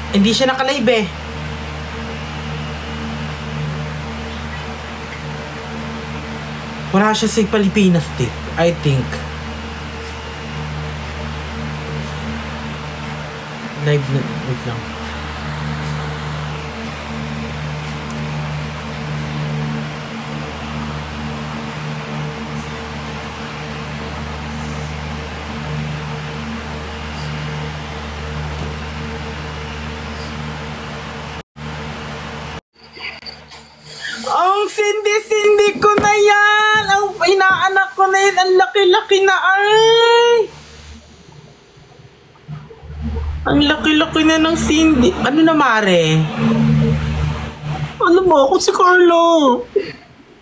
Hindi siya naka-live eh. Wala siya sa Pilipinas, I think. Live na, wait lang. Ang sindi-sindi ko na yan! Ang inaanak ko na yan! Ang laki-laki na ay! Ang laki-laki na ng Cindy. Ano na, Mare? Ano mo? Ako si Carla.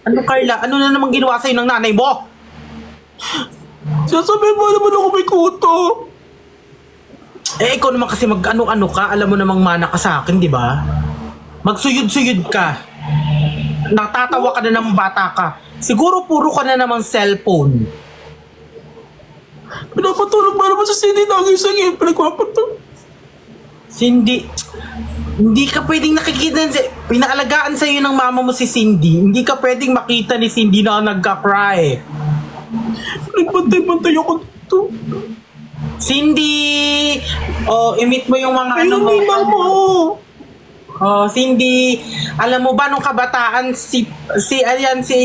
Ano, Carla? Ano na namang ginawa sa'yo ng nanay mo? Sasabihin mo naman ako may kuto. Eh, ikaw naman kasi mag-ano-ano ka. Alam mo namang mana ka sa akin, di ba? Magsuyod-suyod ka. Natatawa ka na ng bata ka. Siguro puro ka na namang cellphone. Pinapatulog ba naman sa Cindy? Nangis-sangin. Pinagpapatulog. Cindy, hindi ka pwedeng nakikita. Pinaalagaan sa'yo ng mama mo si Cindy. Hindi ka pwedeng makita ni Cindy na nagka-cry. Nagbantay-bantay ako dito. Cindy! Oh, imit mo yung mga ano mo. Oh, Cindy, alam mo ba nung kabataan si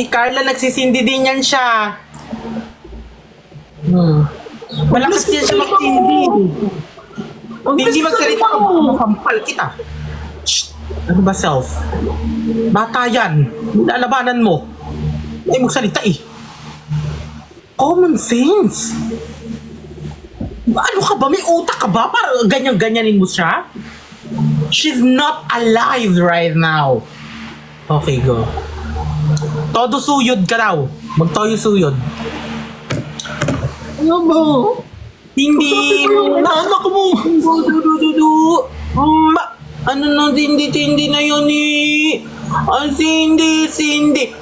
Carla nagsisindi din yan siya. Malakas yan siya mag-Cindy. Hindi magsalita ka, makampal kita. Shh! Ano ba, self? Bata yan. Lalabanan mo. Hindi magsalita eh. Common sense. Ano ka ba? May utak ka ba? Para ganyan-ganyanin mo siya? She's not alive right now. Okay, go. Todo suyod ka raw. Magtoyo suyod. Ano ba? Hindi mo. Anak mo. Ano na hindi na yun eh. Oh, Cindy.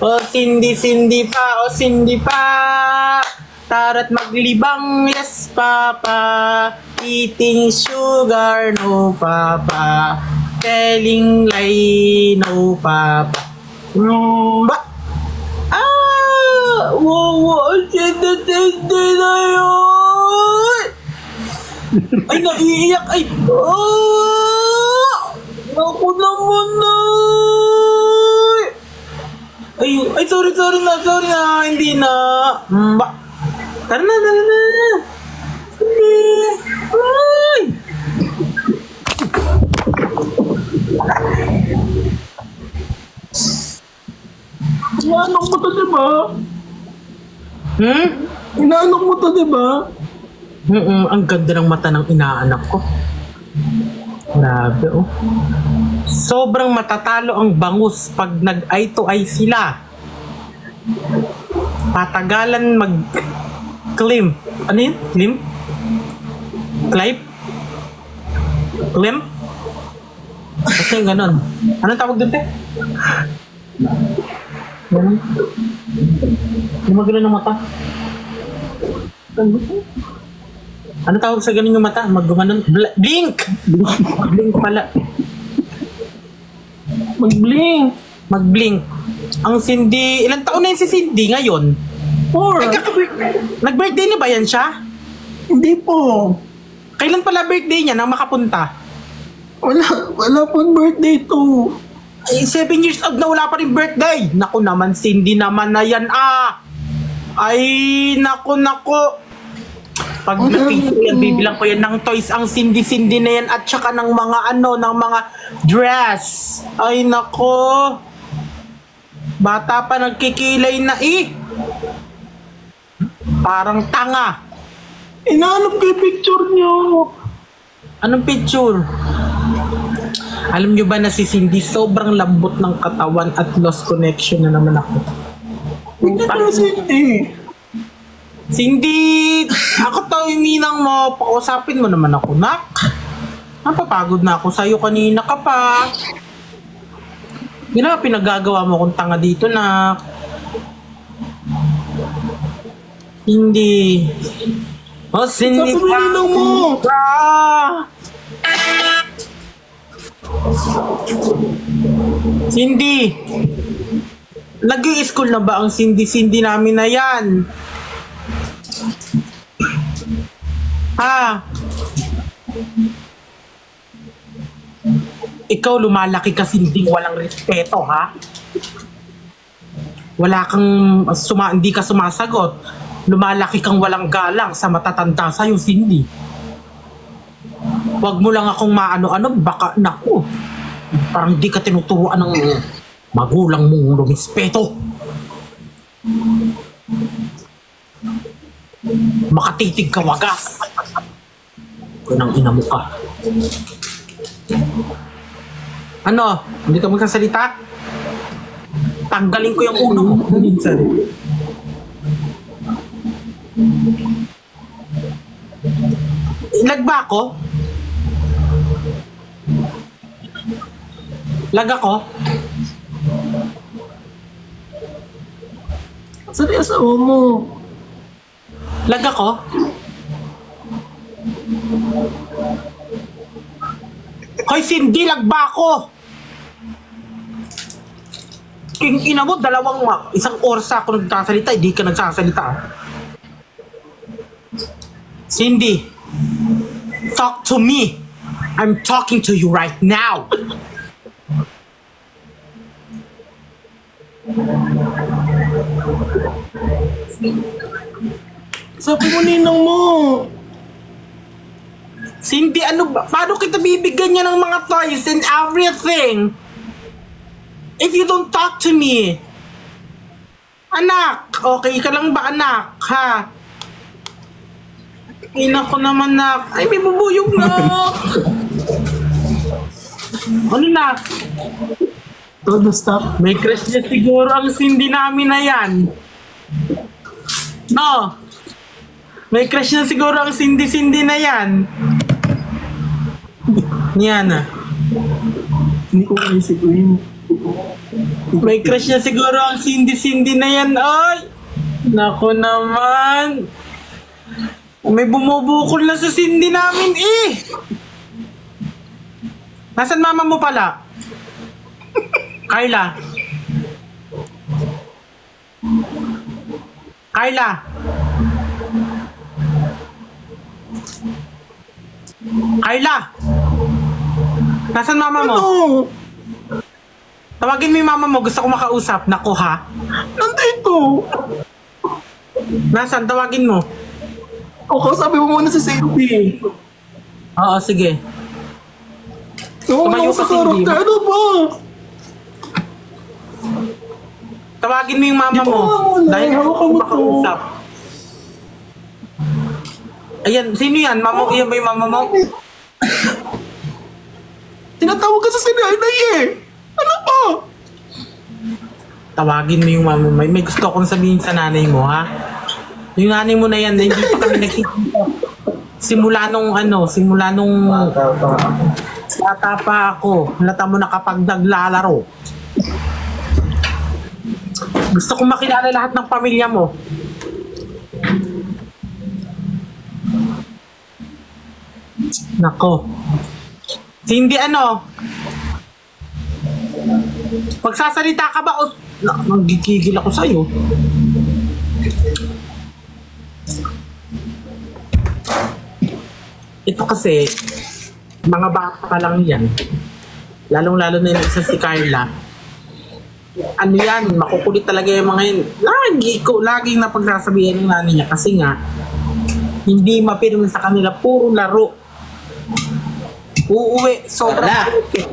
Oh, Cindy pa. Oh, Cindy pa. Tara't maglibang, yes, papa. Eating sugar, no, papa. Telling lie, no, papa. Wow, Cindy na yun. Ay, naiiyak. Ay, ako naman na. Ay, sorry na. Hindi na. Tara na. Ay. Inaanok mo to, diba? Inaanok mo to, diba? Ang ganda ng mata ng inaanak ko. Grabe, oh. Sobrang matatalo ang bangus pag nag-eye to eye sila. Patagalan mag-climb. Ano yun? Climb? Climb? Kasi yung ganon. Anong tawag doon, te? Ganon? Gumagano ng mata? Ano tawag sa ganun yung mata? Mag-gumanon? Blink! Mag-blink pala. Mag-blink. Ang Cindy, ilang taon na yun si Cindy ngayon? 4. Nag-birthday na ba yan siya? Hindi po. Kailan pala birthday niya nang makapunta? Wala pong birthday to. Ay, 7 years old na wala pa rin birthday. Naku naman, Cindy naman na yan Ay, naku. Pag nakita yan, bibilang ko yan ng toys ang Cindy na yan at saka ng mga ng mga dress. Ay, nako. Bata pa nagkikilay na Parang tanga. Inaanap ko yung picture niyo. Anong picture? Alam nyo ba na si Cindy sobrang lambot ng katawan at lost connection na naman ako. Hindi na Cindy, ako to ininang mo, pausapin mo naman ako, nak. Napapagod na ako sa'yo, kanina ka pa. Hindi na pinagagawa mo kung tanga dito, nak. Cindy. Oh, Cindy. Sasabihin mo. Cindy! Nag-i-school na ba ang Cindy namin na yan? Ha? Ikaw lumalaki ka Cindy, walang respeto, ha? Wala kang, hindi ka sumasagot. Lumalaki kang walang galang sa matatanda sa'yo, Cindy. Huwag mo lang akong maano-ano, baka, naku, parang di ka tinuturuan ng magulang mong lumispeto. Makatitig ka wagas. Kunang ina mo ka. Ano? Hindi ka magsasalita? Tanggalin ko yung ulo mo. Minsan. Lag ba ako? Lag ako? Saan yung asawa mo? Lag ako? Hoy Cindy, lag ba ako? King ina mo, isang oras ako nagsasalita, hindi ka nagsasalita. Cindy, talk to me. I'm talking to you right now. Sabi mo ninang mo. Cindy, ano ba? Paano kita bibigyan niya ng mga toys and everything? If you don't talk to me. Anak, okay ka lang ba anak? Ha? Ina ko naman nak. Ay, may bubuyog na. Ano nak? Todo stop. May crush niya siguro ang Cindy namin na yan. No? May crush niya siguro ang Cindy na yan. Yan ah. Hindi ko isipin. May crush niya siguro ang Cindy na yan. Ay! Nako naman. May bumubukol na sa Cindy namin eh. Nasaan mama mo pala? Carla. Carla. Carla. Nasaan mama mo? Ano? Tawagin mo yung mama mo. Gusto ko makausap. Nako ha. Nandito. Nasaan? Tawagin mo. O, kasabi mo muna si Cindy. Oo, sige. Tumayo ka, sa Cindy. karakter. Ano ba? Tawagin mo yung mama Di ba mo. wala? Dahil Hawakan gusto ko mo to. makausap. Ayan, sino yan? Mama, yan ba yung mama mo? Tinatawag ka sa sinanay eh. Ano ba? Tawagin mo yung mama mo. May gusto akong sabihin sa nanay mo, ha? Yung nanay mo na yan, hindi pa kami nagkikita. Simula nung bata pa ako. Halata mo na kapag naglalaro. Gusto kong makilala lahat ng pamilya mo. Nako. Hindi ano? Pagsasalita ka ba o magigigil ako sa'yo? Ito kasi, mga bata pa lang yan. Lalong-lalo na yung isa si Carla. Ano yan, makukulit talaga yung mga yun. Laging napagsasabihan ng nanay niya kasi nga, hindi mapirmi sa kanila, puro laro. Uuwi, sobrang kulit.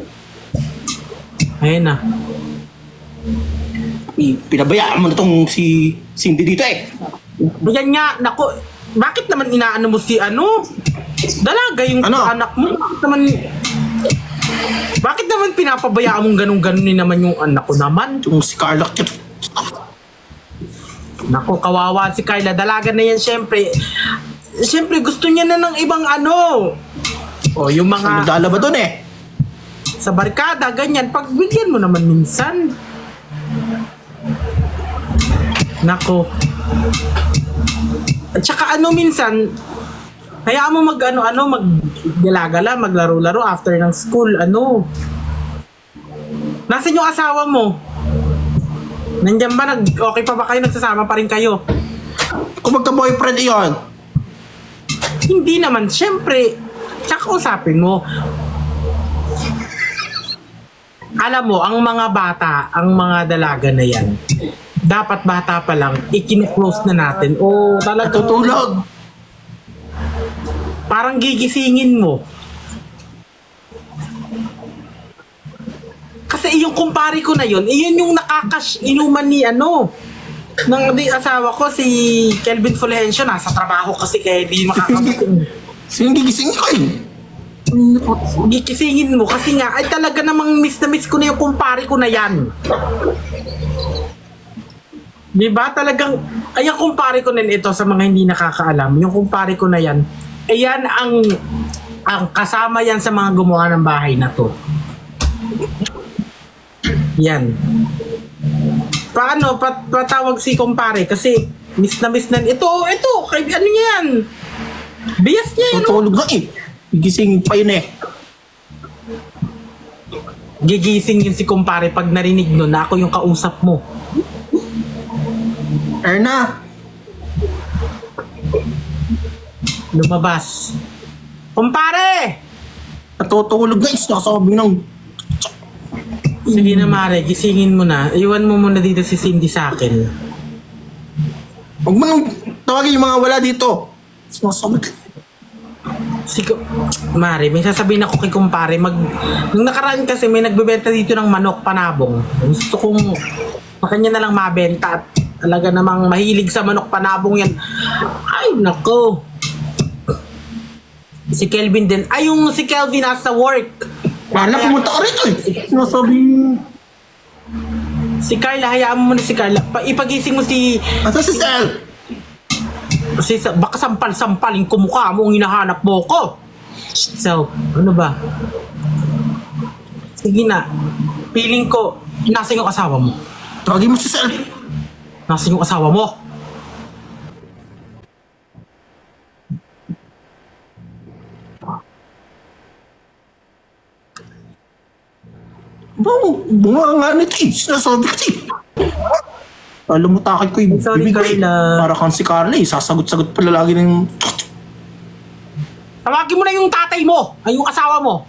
Ayun na. Pinabayaan mo na tong si Cindy dito eh. Yan nga, naku, bakit naman inaano mo si dalaga yung anak mo? Bakit naman pinapabayaan mong ganun-ganunin naman yung anak ko naman? Yung si Carla. Naku, kawawa si Carla. Dalaga na yan, syempre. Syempre, gusto niya na ng ibang o, yung mga Maglalaba doon eh. sa barkada, ganyan. Pagbigyan mo naman minsan. Nako. At saka minsan, hayaan mo maggala-gala, maglaro-laro after ng school, Nasaan yung asawa mo? Nandiyan ba? Okay pa ba kayo? Nagsasama pa rin kayo? Kung magka-boyfriend iyon. Hindi naman. Siyempre, tsaka usapin mo. Alam mo, ang mga bata, ang mga dalaga na yan, dapat bata pa lang, ikin-close na natin. O talaga Tutulog. parang gigisingin mo. Kasi yung kumpare ko na yun, iyon yung inuman ni ng di asawa ko, si Kelvin Fulgencio, nasa trabaho kasi kaya di makakapit. Sino gigising ko eh? Gikisingin mo kasi nga, ay talaga namang miss na miss ko na yung kumpare ko na yan. Diba? Talagang, ay ang kumpare ko na ito sa mga hindi nakakaalam, yung kumpare ko na yan, ayan ang kasama yan sa mga gumawa ng bahay na to. Yan. Paano? Patawag si kumpare kasi miss na ito, kay ano yan? Bias niya yun. Tutulog na eh. Gigising pa yun eh. Gigising yun si kumpare pag narinig nun na ako yung kausap mo. Erna. Lumabas. Kumpare! Natutulog na. Sasabi ng... Sige na Mare, gisingin mo na. Iwan mo muna dito si Cindy sa akin. Huwag mo nang tawagin yung mga wala dito. Sinasabi. Mare, may sasabihin ako kay kumpare. Nung nakaraan kasi may nagbebenta dito ng manok panabong. Gusto kong sa kanya na lang mabenta at talaga namang mahilig sa manok panabong yan. Ay, nako. Si Kelvin din. Ay, yung si Kelvin nasa work. Wala, pumunta ka rito eh. Sinasabi... Si Carla, hayaan mo muna si Carla. Ipagising mo si... Asa si Sel? Baka sampal-sampalin ko mukha mo ang hinahanap mo ko. So, ano ba? Sige na. Feeling ko, nasa yung asawa mo. Tawagin mo si Sel. Nasa yung asawa mo. Bunga nga nito eh. Sinasabi kasi. Alam mo, takot ko yung Sorry, bibig ko eh. Carla. Para kang si Carla eh. Sasagot-sagot pala lagi ng... Tawagin mo na yung tatay mo. Ay, yung asawa mo.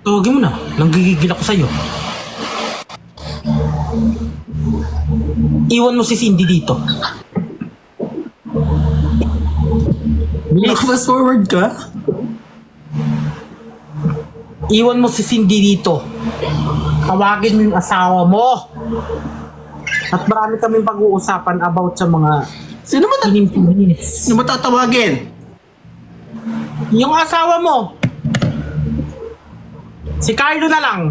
Tawagin mo na. Nanggigigil ako sa'yo. Iwan mo si Cindy dito. Bilis. Naka-fast forward ka? Iwan mo si Cindy dito. Tawagin mo yung asawa mo. At marami kaming pag-uusapan about sa mga Sino Sino ba tatawagin? yung asawa mo. Si Carlo na lang.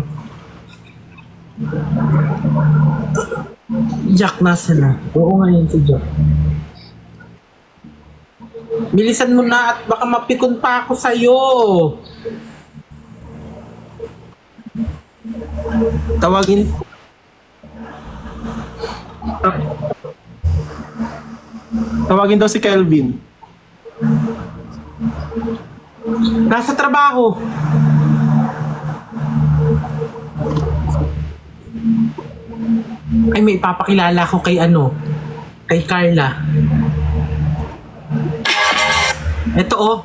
Jack nasa na. Oo nga yun si Jack. Bilisan mo na at baka mapikon pa ako sa'yo. Tawagin... Tawagin daw si Kelvin. Nasa trabaho. Ay, may ipapakilala ko kay kay Carla. Ito oh.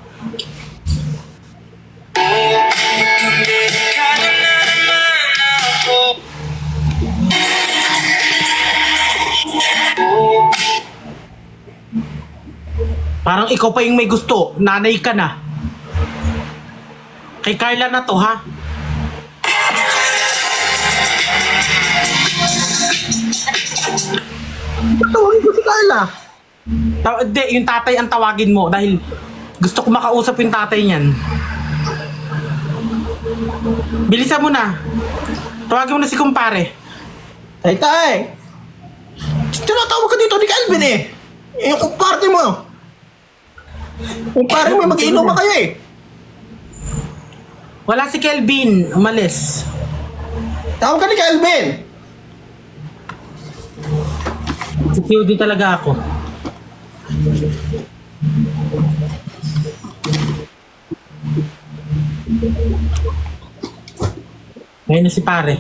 Parang ikaw pa yung may gusto. Nanay ka na. Kay Carla na to, ha? Tawagin ko si Carla. Hindi, yung tatay ang tawagin mo dahil gusto ko makausap yung tatay niyan. Bilisan mo na. Tawagin mo na si kumpare. Tay! Tinatawag ka dito ni Kelvin eh. Yung kumparte mo. Kumpare mo, mag-inom ba kayo eh? Wala si Kelvin. Umalis. Tawag ka ni Kelvin. Si QD talaga ako. Ngayon na si pare.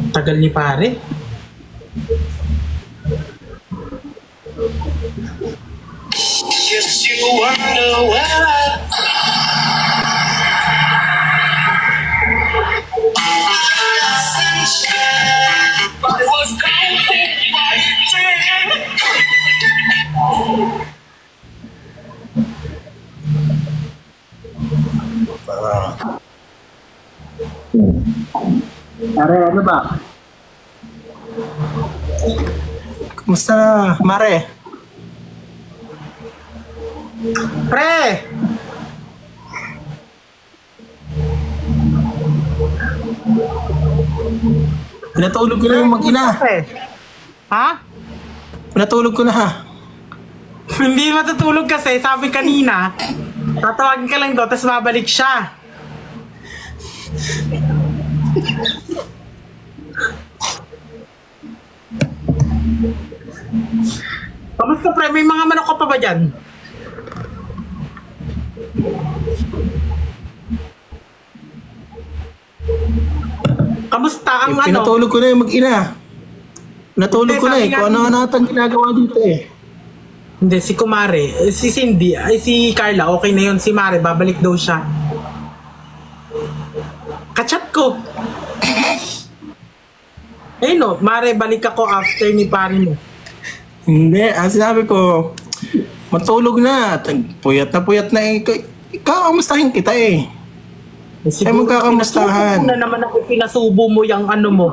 Tagal ni pare. Guess you wonder why I was cold Mare, ano ba? Kumusta na, Mare? Pre! Pinatulog ko na yung mag-ina. Pre. Ha? Pinatulog ko na ha. Hindi matutulog kasi, sabi kanina, tatawagin ka lang daw, tapos babalik siya. Kamusta pre? May mga manok ka pa ba dyan? Kamusta ang ano? Pinatulog ko na yung mag-ina. Pinatulog Hindi, ko na sabi eh. nga Kung ano natang ginagawa dito eh. Hindi, si Kumare, si Cindy, ay si Carla, okay na yun. Si Mare, babalik daw siya. Kachat ko. Eh no, Mare, balik ako after ni pare mo. Hindi, ang sinabi ko, matulog na. Puyat na eh. Kakamustahin kita eh. Ay, magkakamustahan. Pinasubo na naman ako, pinasubo mo yung ano mo.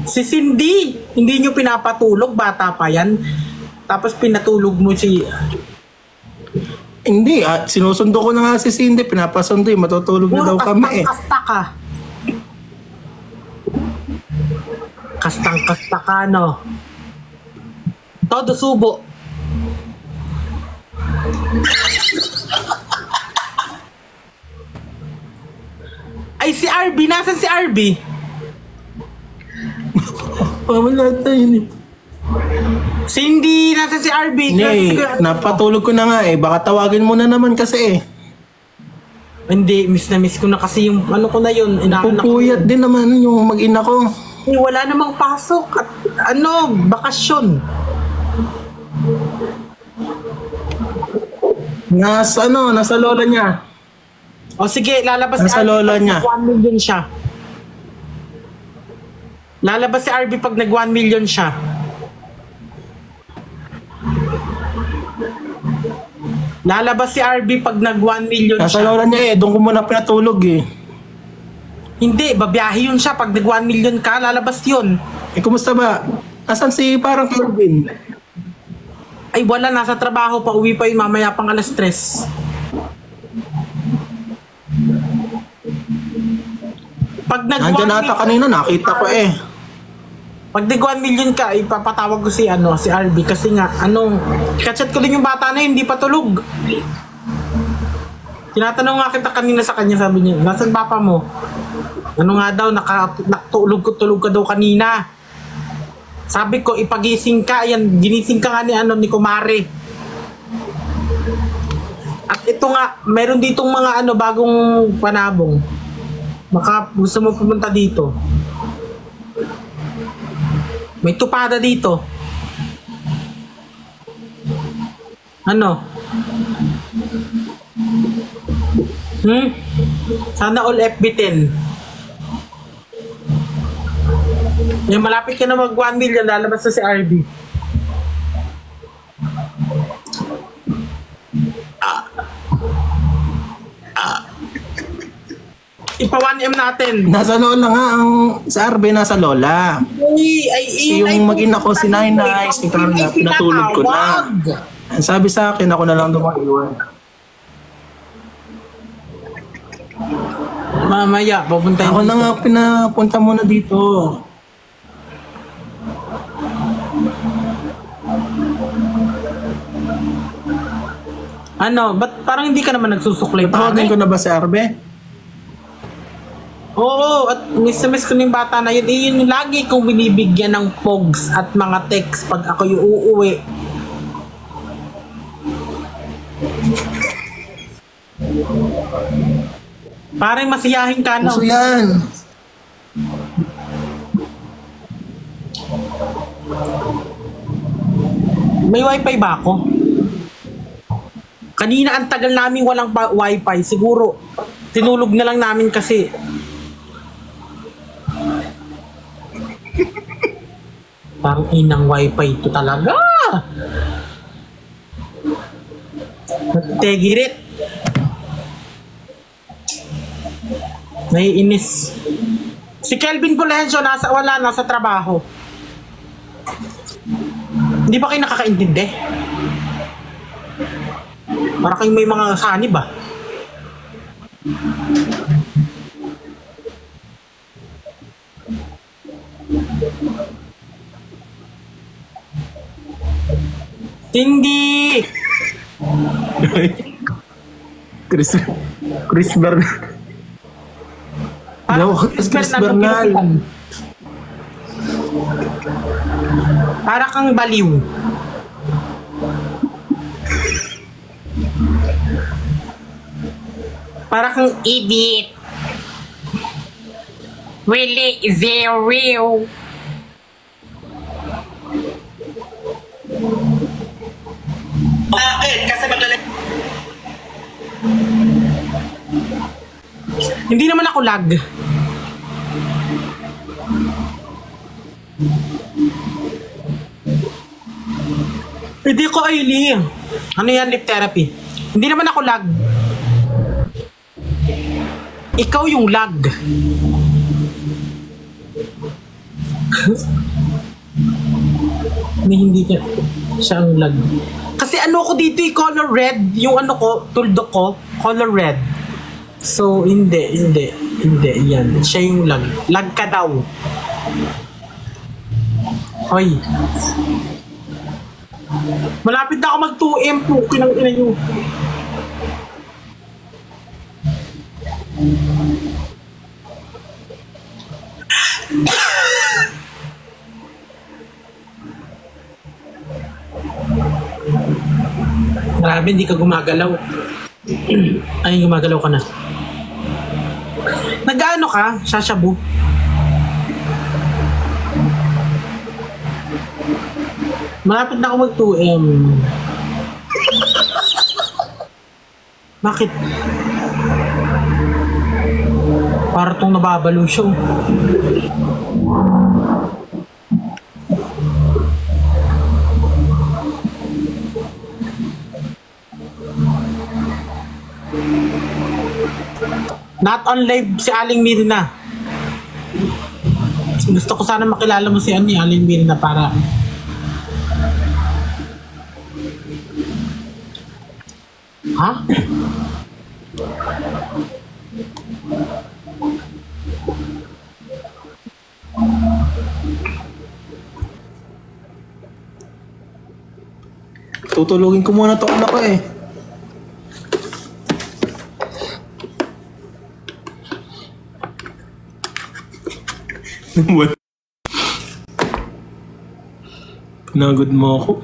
Si Cindy, hindi nyo pinapatulog, bata pa yan. Tapos pinatulog mo si... Hindi, sinusundo ko na nga si Cindy. Pinapasundo eh. Matutulog na daw kami eh. Kastang-kasta ka. Kastang-kasta ka, no? Todo subo. Ay, si RB. Nasaan si RB? Wala tayo yun eh. Cindy, nasaan si RB? Hindi, napatulog ko na nga eh. Baka tawagin mo na naman kasi eh. Hindi, miss na miss ko na kasi yung ano ko na yun. Pupuyat din naman yung mag-ina ko. Eh, wala namang pasok at ano, bakasyon. Nasa lola niya. O sige, lalabas Nasa RB lola pag niya. nag 1 million siya. Lalabas si RB pag nag 1 million siya. Lalabas si RB pag nag 1 million Nasa siya. lola niya eh. Doon ko muna pinatulog eh. Hindi, babiyahe yun siya. Pag nag 1 million ka, lalabas yun. Eh, kumusta ba? Nasaan si parang Kelvin? Ay, wala. Nasa trabaho pa. Uwi pa yun. Mamaya pang alas 3. Pag nag 1 Nandiyan ata kanina. Nakita ko eh. Pag nag 1 million ka, ipapatawag ko si RB kasi nga kachat ko din yung bata na yun, hindi pa tulog. Tinatanong nga kita kanina sa kanya, sabi niya, nasaan papa mo? Ano nga daw, tulog ka daw kanina. Sabi ko, ipagising ka, yan, ginising ka nga ni Kumare. At ito nga, meron ditong mga bagong panabong. Gusto mo pumunta dito. May tupada dito. Ano? Sana all FB10. Yung malapit ka na mag 1 million, lalabas na si RB. Ipa 1M natin. Nasa lola nga sa RB, nasa lola. Si yung mag-ina ko, si Nainay, si Carla, pinatulog ko na. Ang sabi sa akin, ako na lang dumaiwan. Mamaya, papuntahin Ako na nga pinapunta muna dito. Ano, ba't parang hindi ka naman nagsusuklay pa? Tawagin ko na ba si RB? Oo, at miss na miss ko na yung bata na yun. Yun yung lagi kong binibigyan ng pogs at mga text pag ako yung uuwi. Parang masiyahin ka, no? Gusto yan. May wifi ba ako? Kanina ang tagal namin walang wifi. Siguro, tinulog na lang namin kasi. Parang inang wifi ito talaga. Tegirit. Naiinis. Si Kelvin Colencio nasa trabaho. Hindi ba kayo nakakaintindi? Para kayong may mga sanib ba? Hindi! Chris Bernal. Parang Chris Bernal. Bernal. Para kang baliw. Para kang idiot. Really zero. Bakit? Kasi Hindi naman ako lag. Hindi ko Aileen. Ano yan, lip therapy? Hindi naman ako lag. Ikaw yung lag. Hindi ka siya ang lag. Kasi ano ko dito color red. Yung ano ko, tuldok ko, color red. So, hindi. Yan. Siya yung lag. Lag ka daw. Hoy. Malapit na ako mag 2M po. Kinang ina nyo. Grabe, hindi ka gumagalaw. Ay, gumagalaw ka na. Nag-ano ka? Shashabu? Malapit na ako mag 2M. Bakit? Para tong nababalo siya. Not on live si Aling Mirna. Gusto ko sana makilala mo si Aling Mirna para ha? Tutulugin ko muna to anak ko eh. What? Pinagod mo ako.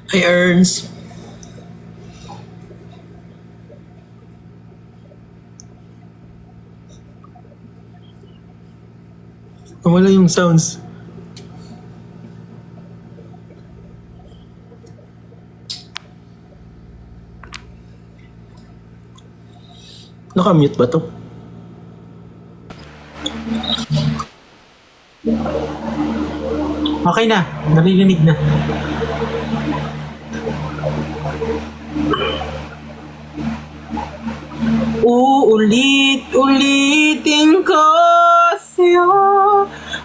Hi, Ernst. Wala yung sounds. Naka-mute ba to? Okay na, naririnig na. Ulitin ko sa'yo.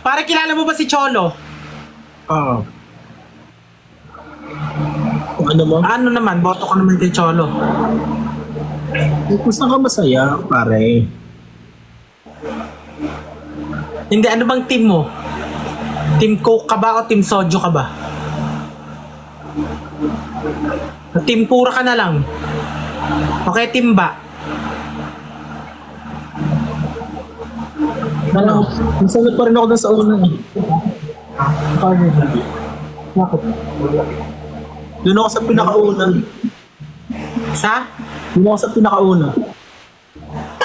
Para kilala mo ba si Cholo? Oo. Ano mo? Ano naman, boto ko naman kay Cholo. Kung saan ka masaya, pare? Hindi, ano bang team mo? Team Coke ka ba o team Soju ka ba? Team Pura ka na lang. Okay, team ba? Ano? Minsan pa rin ako doon sa una. Bakit? Doon ako sa pinakauna. Sa? Doon ako sa pinakauna.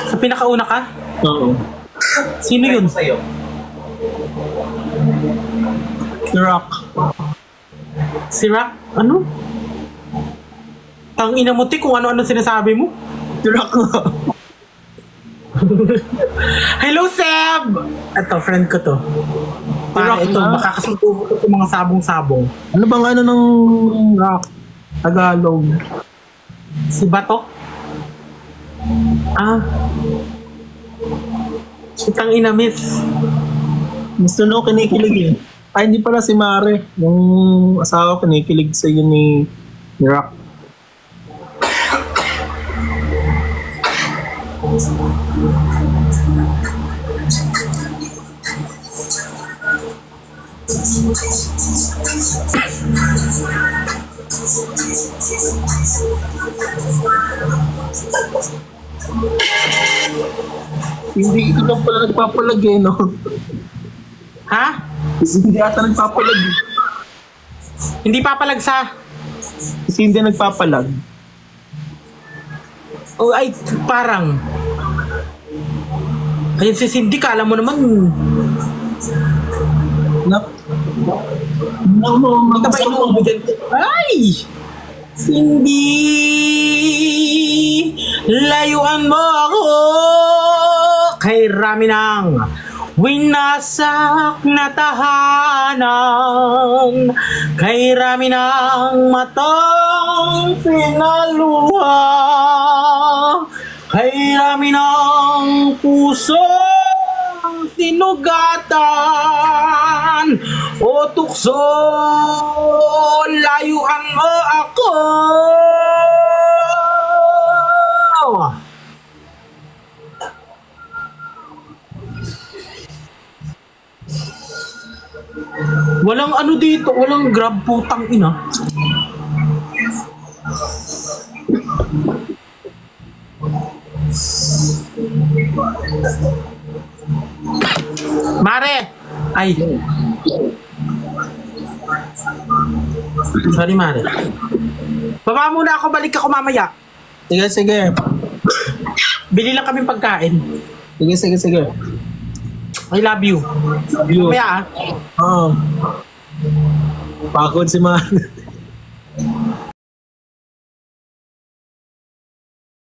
Sa pinakauna ka? Oo. Sino yun? The Rock. Si Rock? Ano? Tang ina mo, Tik, kung ano-ano sinasabi mo. The Rock nga. Hello, Seb! Ito, friend ko to. Para Rock ito, na? makakasundo ko sa mga sabong-sabong. Ano bang ano ng Rock? Tagalog. Si Bato? Ah. Si tang ina, miss. Gusto na ako kinikilig eh. Ay, hindi pala si Mare. Yung asawa ko kinikilig sa iyo ni Rock. Hindi ito lang pala nagpapalag eh, no? Ha? Kasi hindi ata nagpapalag. Hindi papalagsa. Kasi hindi nagpapalag. O ay, parang. Ayun si Cindy, kala mo naman. Ay! Cindy! Layuan mo ako kay rami ng winasak na tahanan, kay rami ng matang pinaluha, kay rami ng pusong sinugatan, o tukso, layuan mo ako. Walang ano dito, walang grab, putang ina. Mare! Ay. Sorry, Mare. Baba muna ako, balik ako mamaya. Sige, sige. Bili lang kami pagkain. Sige, sige, sige. I love you. Love you. Mamaya ah. Oo. Pagod si Mare.